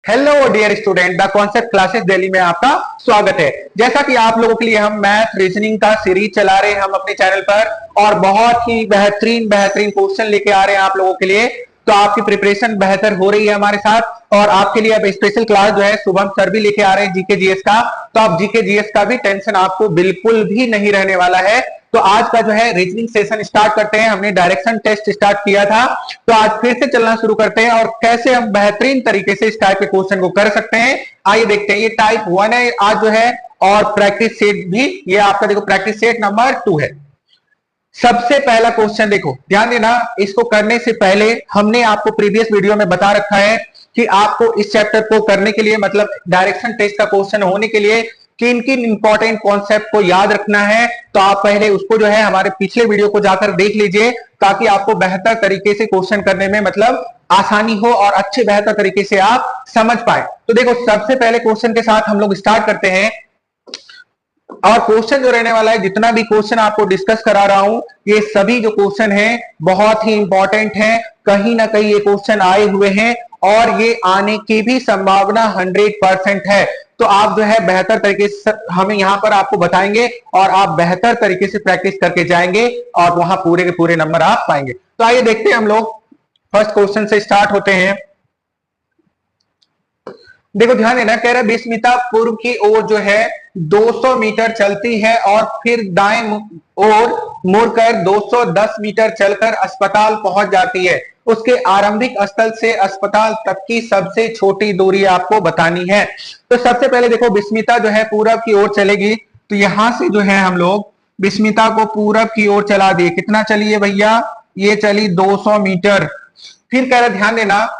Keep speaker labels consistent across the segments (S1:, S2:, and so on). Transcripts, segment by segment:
S1: Hello dear student, the concept classes Delhi में आपका स्वागत है। जैसा कि आप लोगों के लिए हम मैथ रीजनिंग का सीरीज चला रहे हैं हम अपने चैनल पर, और बहुत ही बेहतरीन बेहतरीन क्वेश्चन लेके आ रहे हैं आप लोगों के लिए। तो आपकी प्रिपरेशन बेहतर हो रही है हमारे साथ, और आपके लिए अब स्पेशल क्लास जो है शुभम सर भी लेके आ रहे हैं जीके जीएस का। तो आप जीके जीएस का भी टेंशन आपको बिल्कुल भी नहीं रहने वाला है। तो आज का जो है रीजनिंग सेशन स्टार्ट करते हैं। हमने डायरेक्शन टेस्ट स्टार्ट किया था, तो आज फिर से चलना शुरू करते हैं और कैसे हम बेहतरीन तरीके से इस टाइप के क्वेश्चन को कर सकते हैं। आइए देखते हैं। ये टाइप 1 है आज जो है, और प्रैक्टिस सेट भी ये आपका देखो प्रैक्टिस सेट नंबर 2 है। सबसे पहला क्वेश्चन देखो, ध्यान देना। इसको करने से पहले हमने आपको प्रीवियस वीडियो में बता रखा है कि आपको इस चैप्टर को करने के लिए, मतलब डायरेक्शन टेस्ट का क्वेश्चन होने के लिए किन किन इंपॉर्टेंट कॉन्सेप्ट को याद रखना है। तो आप पहले उसको जो है हमारे पिछले वीडियो को जाकर देख लीजिए, ताकि आपको बेहतर तरीके से क्वेश्चन करने में मतलब आसानी हो और अच्छे बेहतर तरीके से आप समझ पाए। तो देखो, सबसे पहले क्वेश्चन के साथ हम लोग स्टार्ट करते हैं। और क्वेश्चन जो रहने वाला है, जितना भी क्वेश्चन आपको डिस्कस करा रहा हूं, ये सभी जो क्वेश्चन है बहुत ही इंपॉर्टेंट हैं। कहीं ना कहीं ये क्वेश्चन आए हुए हैं और ये आने की भी संभावना 100% है। तो आप जो है बेहतर तरीके से हमें यहां पर आपको बताएंगे, और आप बेहतर तरीके से प्रैक्टिस करके जाएंगे और वहां पूरे के पूरे नंबर आप पाएंगे। तो आइए देखते हैं, हम लोग फर्स्ट क्वेश्चन से स्टार्ट होते हैं। देखो ध्यान देना, कह रहा है विस्मिता पूर्व की ओर जो है 200 मीटर चलती है और फिर दाएं ओर मुड़कर 210 मीटर चलकर अस्पताल पहुंच जाती है। उसके आरंभिक स्थल से अस्पताल तक की सबसे छोटी दूरी आपको बतानी है। तो सबसे पहले देखो, विस्मिता जो है पूरब की ओर चलेगी, तो यहां से जो है हम लोग विस्मिता को पूरब की ओर चला दिए। कितना चलिए भैया? ये चली 200 मीटर। फिर कह रहा ध्यान देना,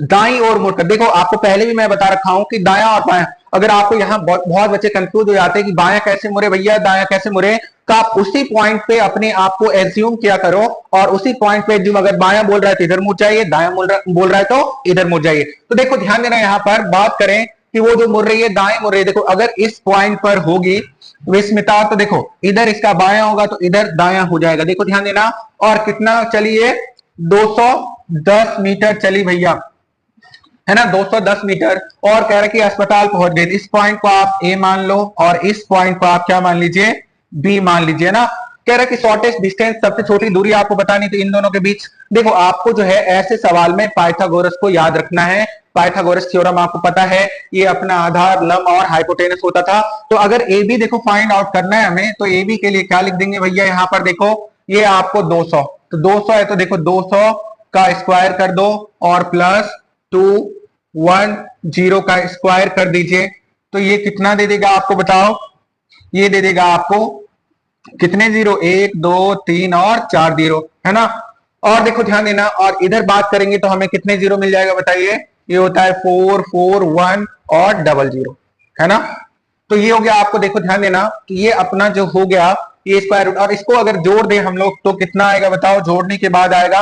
S1: दाई ओर मुड़कर, देखो आपको पहले भी मैं बता रखा हूं कि दाया और बायां, अगर आपको यहां बहुत बच्चे कंफ्यूज हो जाते हैं कि बायां कैसे मुड़े भैया, दाया कैसे मुड़े, तो आप उसी पॉइंट पे अपने आप को एज्यूम किया करो, और उसी पॉइंट पे एज्यूम, अगर बायां बोल रहा है तो इधर मुड़ जाइए, दाया बोल रहा है तो इधर मुड़ जाइए। तो देखो ध्यान देना, यहां पर बात करें कि वो जो मुड़ रही है दाएं मुड़ रही है, देखो अगर इस पॉइंट पर होगी विस्मिता, तो देखो इधर इसका बायां होगा तो इधर दायां हो जाएगा। देखो ध्यान देना, और कितना चलिए? 210 मीटर चली भैया, है ना, 210 मीटर। और कह रहे कि अस्पताल पहुंच गए। इस पॉइंट को आप ए मान लो और इस पॉइंट को आप क्या मान लीजिए? बी मान लीजिए ना। कह रहा कि शॉर्टेस्ट डिस्टेंस, सबसे छोटी दूरी आपको बतानी थी इन दोनों के बीच। देखो आपको जो है ऐसे सवाल में पाइथागोरस को याद रखना है। पाइथागोरस थ्योरम आपको पता है, ये अपना आधार, लंब और हाइपोटेनस होता था। तो अगर ए बी देखो फाइंड आउट करना है हमें, तो ए बी के लिए क्या लिख देंगे भैया? यहां पर देखो ये आपको 200, तो 200 है तो देखो 200 का स्क्वायर कर दो और प्लस 210 का स्क्वायर कर दीजिए। तो ये कितना दे देगा आपको बताओ? ये दे देगा आपको कितने जीरो? 1 2 3 और 4 जीरो, है ना। और देखो ध्यान देना, और इधर बात करेंगे तो हमें कितने जीरो मिल जाएगा बताइए? ये होता है 4 4 1 और डबल जीरो, है ना। तो ये हो गया आपको, देखो ध्यान देना कि ये अपना जो हो गया ये स्क्वायर रूट, और इसको अगर जोड़ दें हम लोग तो कितना आएगा बताओ? जोड़ने के बाद आएगा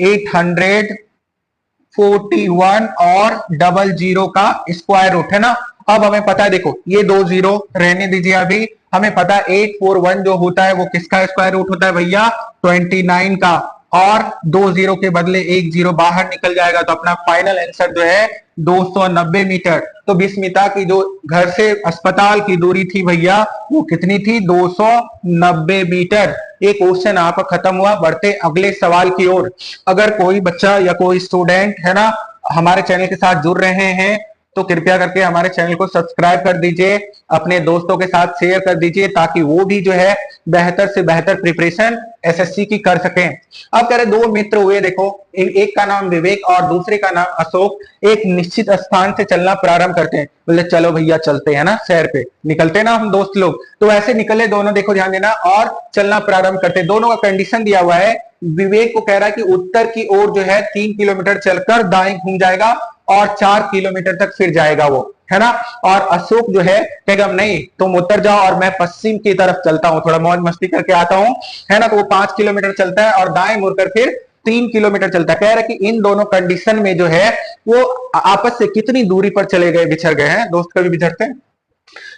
S1: 841 और डबल जीरो का स्क्वायर रूट, है ना। अब हमें पता है, देखो ये 2 जीरो रहने दीजिए अभी, हमें पता है 841 जो होता है वो किसका स्क्वायर रूट होता है भैया? 29 का। और 2 जीरो के बदले 1 जीरो बाहर निकल जाएगा, तो अपना फाइनल आंसर जो है 290 मीटर। तो विस्मिता की जो घर से अस्पताल की दूरी थी भैया, वो कितनी थी? 290 मीटर। ये क्वेश्चन आपका खत्म हुआ। बढ़ते अगले सवाल की ओर। अगर कोई बच्चा या कोई स्टूडेंट, है ना, हमारे चैनल के साथ जुड़ रहे हैं, तो कृपया करके हमारे चैनल को सब्सक्राइब कर दीजिए, अपने दोस्तों के साथ शेयर कर दीजिए, ताकि वो भी जो है बेहतर से बेहतर प्रिपरेशन एसएससी की कर सकें। अब कह रहे 2 मित्र हुए, देखो एक का नाम विवेक और दूसरे का नाम अशोक, एक निश्चित स्थान से चलना प्रारंभ करते हैं। बोले चलो भैया चलते हैं ना, सैर पे निकलते ना हम दोस्त लोग। तो ऐसे निकले दोनों, देखो ध्यान देना, और चलना प्रारंभ करते। दोनों का कंडीशन दिया हुआ है। विवेक को कह रहा है कि उत्तर की ओर जो है 3 किलोमीटर चलकर दाएं घूम जाएगा और 4 किलोमीटर तक फिर जाएगा वो, है ना। और अशोक जो है कहेगा नहीं तुम उत्तर जाओ और मैं पश्चिम की तरफ चलता हूं, थोड़ा मौज मस्ती करके आता हूं, है ना। तो वो 5 किलोमीटर चलता है और दाएं मुड़कर फिर 3 किलोमीटर चलता है। कह रहा है कि इन दोनों कंडीशन में जो है वो आपस से कितनी दूरी पर चले गए, बिछड़ गए हैं। दोस्त कभी बिछड़ते हैं?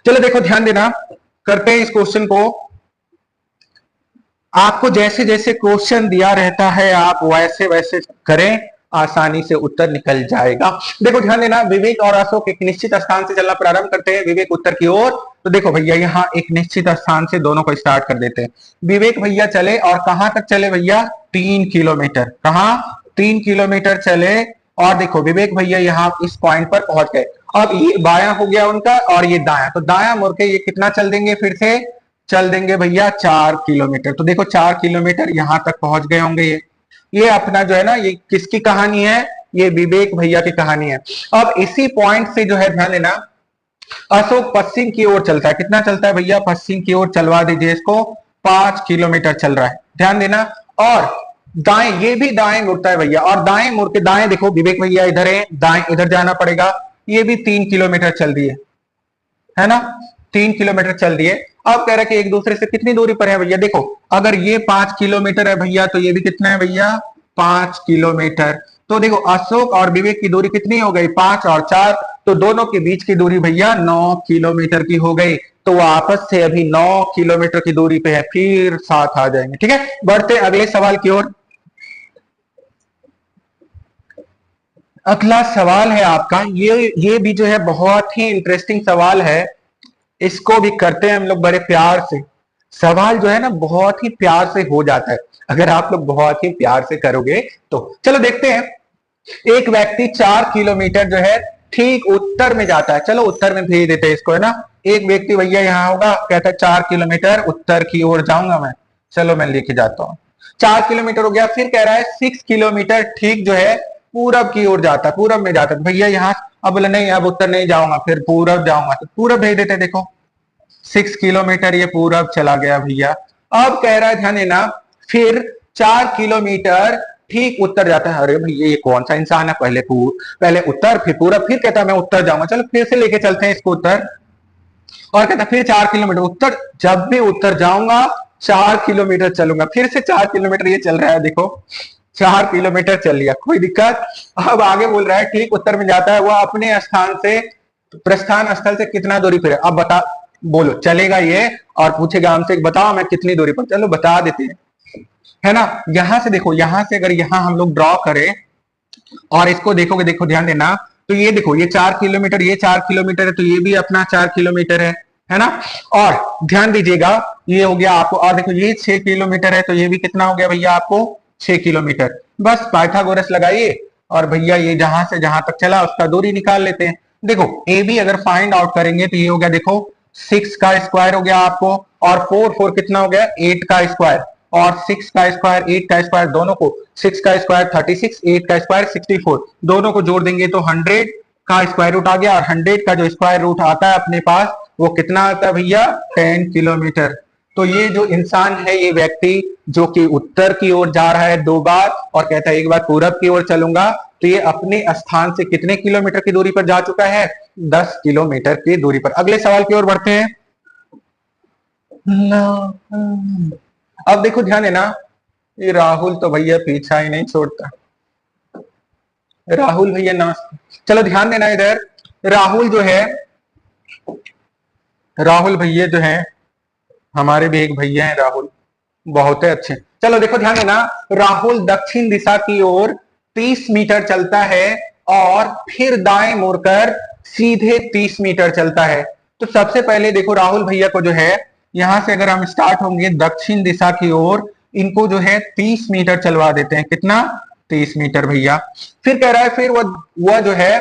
S1: चलो देखो ध्यान देना, करते हैं इस क्वेश्चन को। आपको जैसे जैसे क्वेश्चन दिया रहता है आप वैसे वैसे करें, आसानी से उत्तर निकल जाएगा। देखो ध्यान देना, विवेक और अशोक एक निश्चित स्थान से चलना प्रारंभ करते हैं, विवेक उत्तर की ओर। तो देखो भैया यहाँ एक निश्चित स्थान से दोनों को स्टार्ट कर देते हैं। विवेक भैया चले और कहां तक चले भैया, 3 किलोमीटर। कहां, 3 किलोमीटर चले। और देखो विवेक भैया यहाँ इस पॉइंट पर पहुंच गए। अब ये बायां हो गया उनका और ये दायां, तो दायां मुड़ के ये कितना चल देंगे, फिर से चल देंगे भैया 4 किलोमीटर। तो देखो 4 किलोमीटर यहां तक पहुंच गए होंगे। ये अपना जो है ना, ये किसकी कहानी है, ये विवेक भैया की कहानी है। अब इसी पॉइंट से जो है ध्यान देना, अशोक पश्चिम की ओर चलता है। कितना चलता है भैया, पश्चिम की ओर चलवा दीजिए इसको, 5 किलोमीटर चल रहा है, ध्यान देना। और दाएं, ये भी दाएं मुड़ता है भैया, और दाएं मुड़ के दाएं देखो विवेक भैया इधर है, दाएं इधर जाना पड़ेगा। ये भी 3 किलोमीटर चल दिए, है ना, 3 किलोमीटर चल दिए। अब कह रहा है कि एक दूसरे से कितनी दूरी पर है भैया, देखो अगर ये 5 किलोमीटर है भैया तो ये भी कितना है भैया, 5 किलोमीटर। तो देखो अशोक और विवेक की दूरी कितनी हो गई, 5 और 4, तो दोनों के बीच की दूरी भैया 9 किलोमीटर की हो गई। तो वो आपस से अभी 9 किलोमीटर की दूरी पे है, फिर साथ आ जाएंगे। ठीक है, बढ़ते अगले सवाल की ओर। अगला सवाल है आपका, ये भी जो है बहुत ही इंटरेस्टिंग सवाल है। इसको भी करते हैं हम लोग बड़े प्यार से। सवाल जो है ना बहुत ही प्यार से हो जाता है अगर आप लोग बहुत ही प्यार से करोगे तो। चलो देखते हैं। एक व्यक्ति 4 किलोमीटर जो है ठीक उत्तर में जाता है। चलो उत्तर में भेज देते हैं इसको, है ना। एक व्यक्ति भैया यहाँ होगा, कहता है 4 किलोमीटर उत्तर की ओर जाऊंगा मैं। चलो मैं लेके जाता हूँ। 4 किलोमीटर हो गया। फिर कह रहा है 6 किलोमीटर ठीक जो है पूरब की ओर जाता है, पूरब में जाता है। भैया यहाँ अब बोले नहीं, अब उत्तर नहीं जाऊंगा, फिर पूरब जाऊंगा। तो पूरब भेज देते, देखो 6 किलोमीटर ये पूरब चला गया भैया। अब कह रहा है ध्यान देना, फिर 4 किलोमीटर ठीक उत्तर जाता है। अरे भैया ये कौन सा इंसान है, पहले उत्तर फिर पूरब, फिर कहता है मैं उत्तर जाऊंगा। चलो फिर से लेके चलते हैं इसको उत्तर। और कहता है फिर 4 किलोमीटर उत्तर, जब भी उत्तर जाऊंगा 4 किलोमीटर चलूंगा। फिर से 4 किलोमीटर ये चल रहा है, देखो 4 किलोमीटर चल लिया, कोई दिक्कत। अब आगे बोल रहा है ठीक उत्तर में जाता है, वह अपने स्थान से प्रस्थान स्थल से कितना दूरी पर है। अब बता, बोलो चलेगा ये, और पूछेगा हमसे बताओ मैं कितनी दूरी पर। चलो बता देते हैं, है ना। यहां से देखो, यहां से अगर यहां हम लोग ड्रॉ करें और इसको देखोगे, देखो ध्यान देना, तो ये देखो ये 4 किलोमीटर, ये 4 किलोमीटर है, तो ये भी अपना 4 किलोमीटर है ना। और ध्यान दीजिएगा ये हो गया आपको, और देखो ये 6 किलोमीटर है, तो ये भी कितना हो गया भैया आपको, 6 किलोमीटर। बस पाइथागोरस लगाइए और भैया ये जहां से जहां तक चला उसका दूरी निकाल लेते हैं। देखो ए बी अगर फाइंड आउट करेंगे तो ये हो गया, देखो 6 का स्क्वायर हो गया आपको, और 4 कितना हो गया, 8 का स्क्वायर, और 6 का स्क्वायर 8 का स्क्वायर, दोनों को 6 का स्क्वायर 36, 8 का स्क्वायर 64, दोनों को जोड़ देंगे तो 100 का स्क्वायर रूट आ गया। और 100 का जो स्क्वायर रूट आता है अपने पास वो कितना आता है भैया, 10 किलोमीटर। तो ये जो इंसान है, ये व्यक्ति जो कि उत्तर की ओर जा रहा है 2 बार और कहता है 1 बार पूरब की ओर चलूंगा, तो ये अपने स्थान से कितने किलोमीटर की दूरी पर जा चुका है, 10 किलोमीटर की दूरी पर। अगले सवाल की ओर बढ़ते हैं। अब देखो ध्यान देना, ये राहुल तो भैया पीछा ही नहीं छोड़ता। राहुल भैया नमस्ते। चलो ध्यान देना इधर, राहुल जो है, राहुल भैया जो है हमारे भी एक भैया हैं राहुल, बहुत अच्छे। चलो देखो ध्यान देना, राहुल दक्षिण दिशा की ओर 30 मीटर चलता है और फिर दाएं मुड़कर सीधे 30 मीटर चलता है। तो सबसे पहले देखो राहुल भैया को जो है, यहां से अगर हम स्टार्ट होंगे दक्षिण दिशा की ओर, इनको जो है 30 मीटर चलवा देते हैं। कितना, 30 मीटर भैया। फिर कह रहा है, फिर वह जो है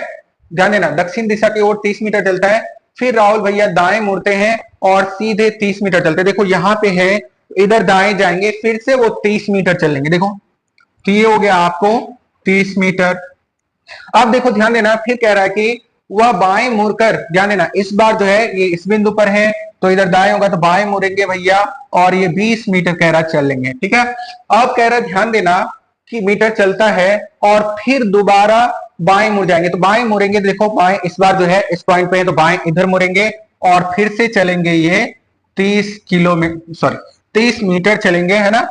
S1: ध्यान देना दक्षिण दिशा की ओर 30 मीटर चलता है, फिर राहुल भैया दाएं मुड़ते हैं और सीधे 30 मीटर चलते हैं। देखो यहाँ पे है, इधर दाएं जाएंगे, फिर से वो 30 मीटर चलेंगे। देखो तो ये हो गया आपको 30 मीटर। अब देखो ध्यान देना, फिर कह रहा है कि वह बाएं मुड़कर, ध्यान देना इस बार जो है ये इस बिंदु पर है, तो इधर दाएं होगा तो बाएं मुड़ेंगे भैया, और ये 20 मीटर कह रहा चलेंगे। ठीक है, अब कह रहा है ध्यान देना कि मीटर चलता है और फिर दोबारा बाएं मुड़ जाएंगे। तो बाएं मुड़ेंगे, देखो बाएं इस बार जो है इस पॉइंट पे है, तो बाएं इधर मुड़ेंगे और फिर से चलेंगे ये 30 मीटर चलेंगे, है ना।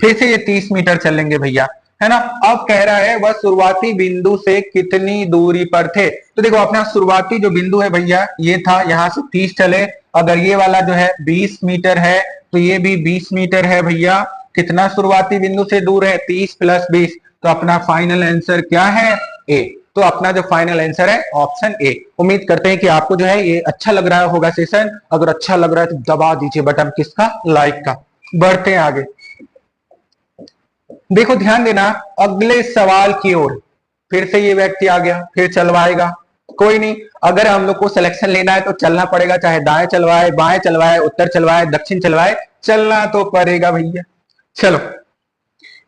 S1: फिर से ये 30 मीटर चलेंगे भैया, है ना। अब कह रहा है वह शुरुआती बिंदु से कितनी दूरी पर थे। तो देखो अपना शुरुआती जो बिंदु है भैया ये था, यहां से 30 चले, अगर ये वाला जो है 20 मीटर है तो ये भी 20 मीटर है भैया। कितना शुरुआती बिंदु से दूर है, 30 + 20, तो अपना फाइनल आंसर क्या है? ए। तो अपना जो फाइनल आंसर है ऑप्शन ए। उम्मीद करते हैं कि आपको जो है ये अच्छा लग रहा होगा सेशन। अगर अच्छा लग रहा है तो दबा दीजिए बटन किसका? लाइक का। बढ़ते हैं आगे। देखो ध्यान देना अगले सवाल की ओर। फिर से ये व्यक्ति आ गया, फिर चलवाएगा। कोई नहीं, अगर हम लोग को सिलेक्शन लेना है तो चलना पड़ेगा, चाहे दाएं चलवाए, बाएं चलवाए, उत्तर चलवाए, दक्षिण चलवाए, चलना तो पड़ेगा भैया। चलो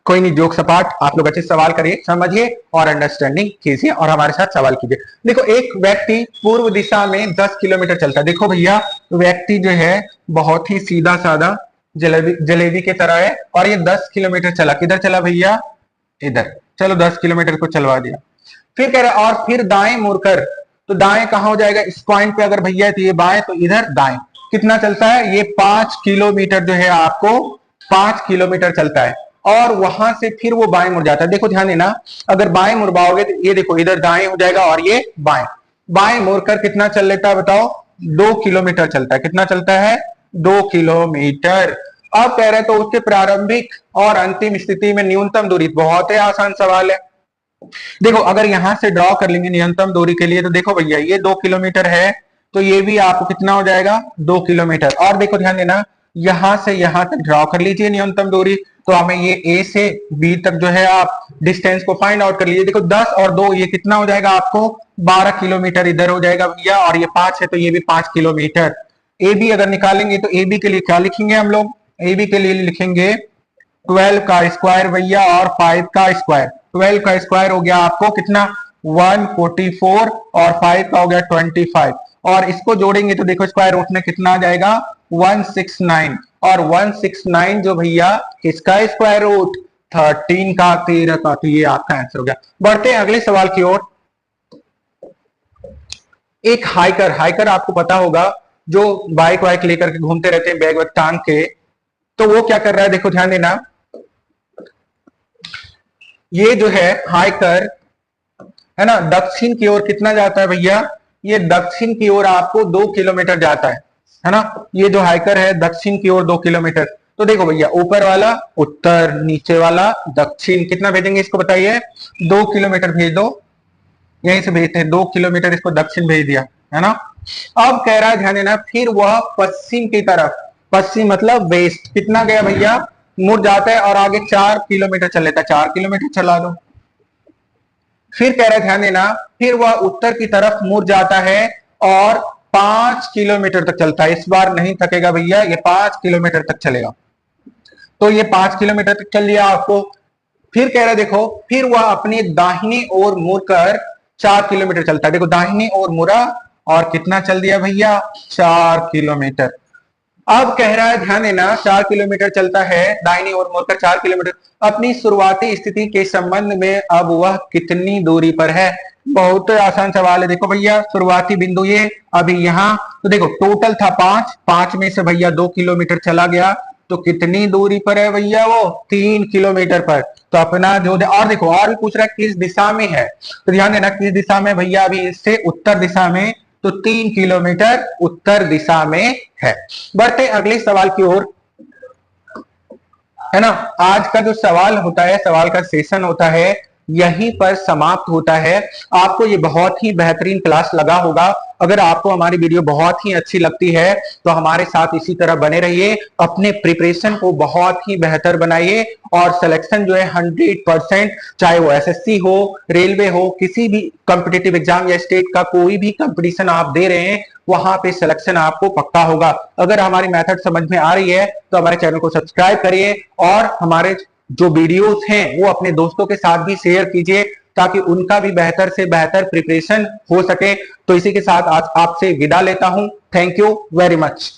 S1: कोई नहीं, जोक सपाट, आप लोग अच्छे सवाल करिए, समझिए और अंडरस्टैंडिंग कीजिए और हमारे साथ सवाल कीजिए। देखो एक व्यक्ति पूर्व दिशा में 10 किलोमीटर चलता है। देखो भैया व्यक्ति जो है बहुत ही सीधा साधा जलेबी जलेबी की तरह है और ये 10 किलोमीटर चला। किधर चला भैया? इधर। चलो 10 किलोमीटर को चलवा दिया। फिर कह रहा है और फिर दाएं मुड़कर, तो दाएं कहां हो जाएगा? इस पॉइंट पे अगर भैया है तो ये बाएं, तो इधर दाएं। कितना चलता है? ये 5 किलोमीटर जो है आपको 5 किलोमीटर चलता है और वहां से फिर वो बाएं मुड़ जाता है। देखो ध्यान देना, अगर बाएं मुड़वाओगे तो ये देखो इधर दाएं हो जाएगा और ये बाएं। बाएं मुड़कर कितना चल लेता है बताओ? 2 किलोमीटर चलता है। कितना चलता है? 2 किलोमीटर। अब कह रहे तो उसके प्रारंभिक और अंतिम स्थिति में न्यूनतम दूरी, बहुत ही आसान सवाल है। देखो अगर यहां से ड्रॉ कर लेंगे न्यूनतम दूरी के लिए, तो देखो भैया ये 2 किलोमीटर है, तो ये भी आपको कितना हो जाएगा? 2 किलोमीटर। और देखो ध्यान देना, यहां से यहां तक ड्रॉ कर लीजिए न्यूनतम दूरी, तो हमें ये ए से बी तक जो है आप डिस्टेंस को फाइंड आउट कर लीजिए। देखो 10 और 2 ये कितना हो जाएगा आपको? 12 किलोमीटर इधर हो जाएगा भैया, और ये 5 है तो ये भी 5 किलोमीटर। ए बी अगर निकालेंगे तो ए बी के लिए क्या लिखेंगे हम लोग? ए बी के लिए लिखेंगे 12 का स्क्वायर भैया और 5 का स्क्वायर। 12 का स्क्वायर हो गया आपको कितना? 144 और 5 का हो गया 25, और इसको जोड़ेंगे तो देखो स्क्वायर रूट में कितना आ जाएगा? 169, और 169 जो भैया इसका स्क्वायर रूट 13 का 13 का, तो ये आपका आंसर हो गया। बढ़ते हैं अगले सवाल की ओर। एक हाइकर, हाइकर आपको पता होगा जो बाइक वाइक लेकर के घूमते रहते हैं बैग वैग टांग के, तो वो क्या कर रहा है? देखो ध्यान देना, ये जो है हाइकर है ना, दक्षिण की ओर कितना जाता है भैया? ये दक्षिण की ओर आपको 2 किलोमीटर जाता है ना। ये जो हाइकर है दक्षिण की ओर 2 किलोमीटर। तो देखो भैया ऊपर वाला उत्तर, नीचे वाला दक्षिण, कितना भेजेंगे इसको बताइए? 2 किलोमीटर भेज दो, यहीं से भेजते हैं 2 किलोमीटर, इसको दक्षिण भेज दिया है ना। अब कह रहा है ध्यान देना, फिर वह पश्चिम की तरफ, पश्चिम मतलब वेस्ट, कितना गया भैया? मुड़ जाता है और आगे 4 किलोमीटर चल लेता है। 4 किलोमीटर चला दो। फिर कह रहा है ध्यान देना, फिर वह उत्तर की तरफ मुड़ जाता है और 5 किलोमीटर तक चलता है। इस बार नहीं थकेगा भैया, ये 5 किलोमीटर तक चलेगा। तो ये 5 किलोमीटर तक चल लिया आपको। फिर कह रहा है देखो, फिर वह अपनी दाहिनी ओर मुड़कर 4 किलोमीटर चलता है। देखो दाहिनी ओर मुड़ा और कितना चल दिया भैया? 4 किलोमीटर। अब कह रहा है ध्यान देना, 4 किलोमीटर चलता है दाहिनी ओर मुड़कर 4 किलोमीटर। अपनी शुरुआती स्थिति के संबंध में अब वह कितनी दूरी पर है? बहुत आसान सवाल है। देखो भैया शुरुआती बिंदु ये अभी यहाँ, तो देखो टोटल था 5, 5 में से भैया 2 किलोमीटर चला गया, तो कितनी दूरी पर है भैया? वो 3 किलोमीटर पर। तो अपना जो, और देखो और भी पूछ रहा है किस दिशा में है, तो ध्यान देना किस दिशा में भैया? अभी इससे उत्तर दिशा में, तो 3 किलोमीटर उत्तर दिशा में है। बढ़ते अगले सवाल की ओर, है ना। आज का जो सवाल होता है, सवाल का सेशन होता है, यहीं पर समाप्त होता है। आपको ये बहुत ही बेहतरीन क्लास लगा होगा। अगर आपको हमारी वीडियो बहुत ही अच्छी लगती है तो हमारे साथ इसी तरह बने रहिए, अपने प्रिपरेशन को बहुत ही बेहतर बनाइए और सिलेक्शन जो है 100%, चाहे वो एसएससी हो, रेलवे हो, किसी भी कॉम्पिटिटिव एग्जाम या स्टेट का कोई भी कंपटीशन आप दे रहे हैं, वहां पे सिलेक्शन आपको पक्का होगा। अगर हमारी मेथड समझ में आ रही है तो हमारे चैनल को सब्सक्राइब करिए और हमारे जो वीडियोस हैं वो अपने दोस्तों के साथ भी शेयर कीजिए, ताकि उनका भी बेहतर से बेहतर प्रिपरेशन हो सके। तो इसी के साथ आज आपसे विदा लेता हूं। Thank you very much.